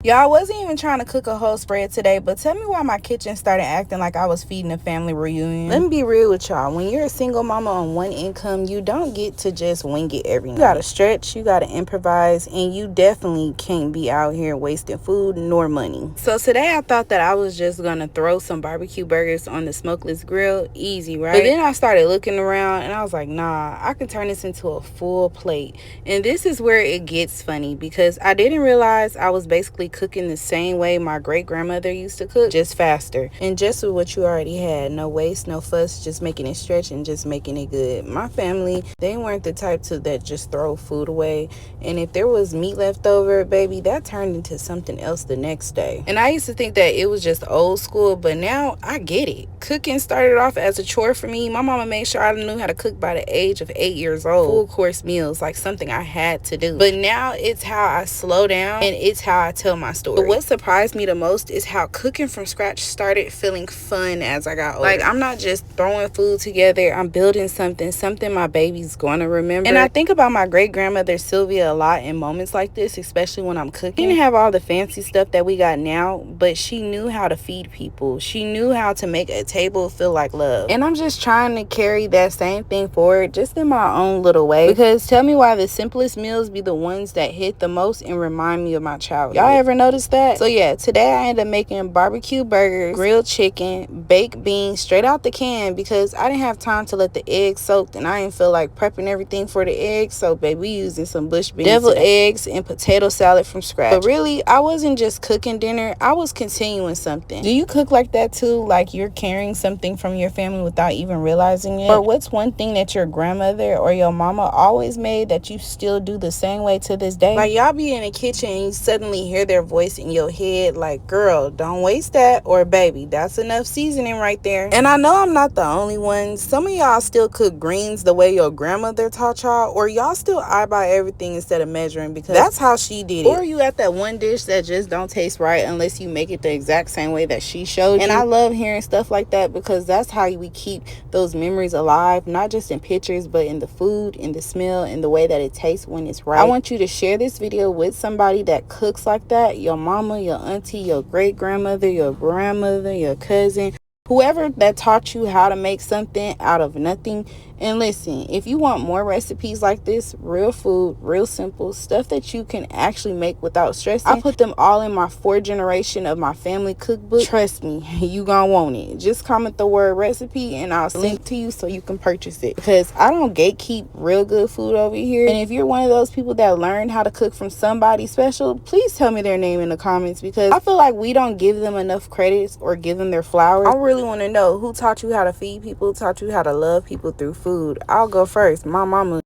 Y'all, I wasn't even trying to cook a whole spread today, but tell me why my kitchen started acting like I was feeding a family reunion. Let me be real with y'all. When you're a single mama on one income, you don't get to just wing it every night. You gotta stretch, you gotta improvise, and you definitely can't be out here wasting food nor money. So today I thought that I was just gonna throw some barbecue burgers on the smokeless grill. Easy, right? But then I started looking around and I was like, nah, I can turn this into a full plate. And this is where it gets funny, because I didn't realize I was basically cooking the same way my great-grandmother used to cook, just faster and just with what you already had. No waste, no fuss, just making it stretch and just making it good. My family, they weren't the type to that just throw food away, and if there was meat left over, baby, that turned into something else the next day. And I used to think that it was just old school, but now I get it. Cooking started off as a chore for me. My mama made sure I knew how to cook by the age of 8 years old. Full course meals, like something I had to do. But now it's how I slow down and it's how I tell my story. But what surprised me the most is how cooking from scratch started feeling fun as I got older. Like, I'm not just throwing food together, I'm building something my baby's gonna remember. And I think about my great-grandmother Sylvia a lot in moments like this, especially when I'm cooking. She didn't have all the fancy stuff that we got now, but she knew how to feed people. She knew how to make a table feel like love. And I'm just trying to carry that same thing forward, just in my own little way. Because tell me why the simplest meals be the ones that hit the most and remind me of my childhood. Y'all ever notice that? So yeah, today I ended up making barbecue burgers, grilled chicken, baked beans straight out the can, because I didn't have time to let the eggs soak and I didn't feel like prepping everything for the eggs. So baby, we using some bush beans, deviled eggs, and potato salad from scratch. But really, I wasn't just cooking dinner, I was continuing something. Do you cook like that too? Like you're carrying something from your family without even realizing it? Or what's one thing that your grandmother or your mama always made that you still do the same way to this day? Like, y'all be in the kitchen and you suddenly hear their voice in your head like, girl, don't waste that, or baby, that's enough seasoning right there. And I know I'm not the only one. Some of y'all still cook greens the way your grandmother taught y'all, or y'all still eyeball everything instead of measuring, because that's how she did it. Or you at that one dish that just don't taste right unless you make it the exact same way that she showed you. And I love hearing stuff like that, because that's how we keep those memories alive, not just in pictures, but in the food, in the smell, and the way that it tastes when it's right. I want you to share this video with somebody that cooks like that, your mama, your auntie, your great-grandmother, your grandmother, your cousin, whoever that taught you how to make something out of nothing. And listen, if you want more recipes like this, real food, real simple stuff that you can actually make without stressing, I put them all in my 4th generation of my family cookbook. Trust me, you gonna want it. Just comment the word recipe and I'll link to you so you can purchase it, because I don't gatekeep real good food over here. And if you're one of those people that learned how to cook from somebody special, please tell me their name in the comments, because I feel like we don't give them enough credits or give them their flowers. I really want to know who taught you how to feed people, taught you how to love people through food. I'll go first. My mama.